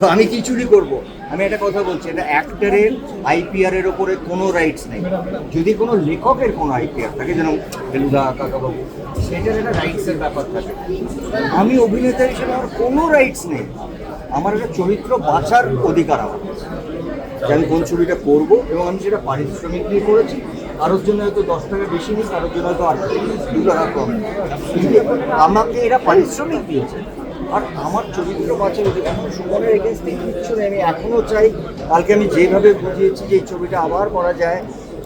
তো আমি কি চুরি করব? আমি একটা কথা বলছি, এটা অ্যাক্টরের আইপিআর এর ওপরে কোনো রাইটস নেই। যদি কোনো লেখকের কোনো আইপিআর থাকে, যেন ফেলুদা কাকাবাবু, সেটার একটা রাইটসের ব্যাপার থাকে। আমি অভিনেতা হিসেবে আমার কোনো রাইটস নেই। আমার একটা চরিত্র বাঁচার অধিকার আমার আছে, যে আমি কোন ছবিটা করবো, এবং আমি সেটা পারিশ্রমিক দিয়ে করেছি। কারোর জন্য হয়তো 10 টাকা বেশি নিই, কারোর জন্য হয়তো 2 টাকা কম নিই। কিন্তু আমাকে এরা পারিশ্রমিক দিয়েছে, আর আমার চরিত্র বাঁচার অধিকার। আমার সুমনের এগেনস্টে কিচ্ছু নেই। আমি এখনও চাই, কালকে আমি যেভাবে বুঝিয়েছি যে এই ছবিটা আবার করা যায়,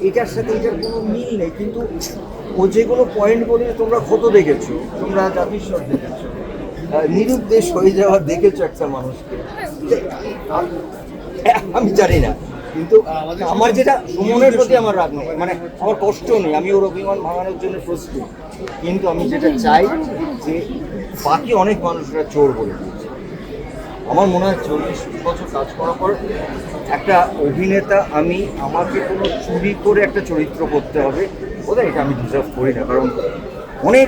এটার সাথে এটার কোনো মিল নেই। কিন্তু ও যেগুলো পয়েন্ট বলে, তোমরা ক্ষত দেখেছো, তোমরা জাতিস্বর দেখেছো, নিরুদ্দেশ হয়ে যাওয়া দেখেছো একটা মানুষকে। আমি জানি না, কিন্তু আমার যেটা সুমনের প্রতি আমার রাগ নেই, মানে আমার কষ্ট নেই, আমি ওর অভিমান ভাঙানোর জন্য প্রস্তুত। কিন্তু আমি যেটা চাই, যে বাকি অনেক মানুষরা চোর বলে দিয়েছে। আমার মনে হয় 40 বছর কাজ করার পর একটা অভিনেতা, আমি আমাকে কোনো চুরি করে একটা চরিত্র করতে হবে, বোধহয় এটা আমি ডিজার্ভ করি না। কারণ অনেক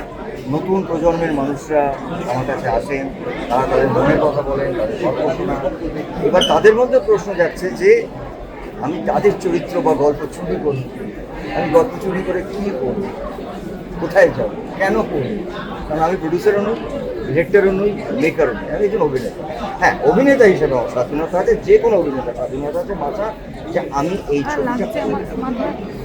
নতুন প্রজন্মের মানুষরা আমার কাছে আসেন, তারা তাদের মনের কথা বলেন, তাদের গল্প শোনান। এবার তাদের মধ্যে প্রশ্ন যাচ্ছে যে আমি তাদের চরিত্র বা গল্প চুরি করি। আমি গল্প চুরি করে কী করব, কোথায় যাব, কেন করব? কারণ আমি প্রডিউসারও নই, ডিরেক্টরও নই, মেকারও নই, আমি একজন অভিনেতা। হ্যাঁ, অভিনেতা হিসেবে আমার স্বাধীনতা আছে, যে কোনো অভিনেতা স্বাধীনতা আছে বাঁচা, যে আমি এই ছবিটা করব।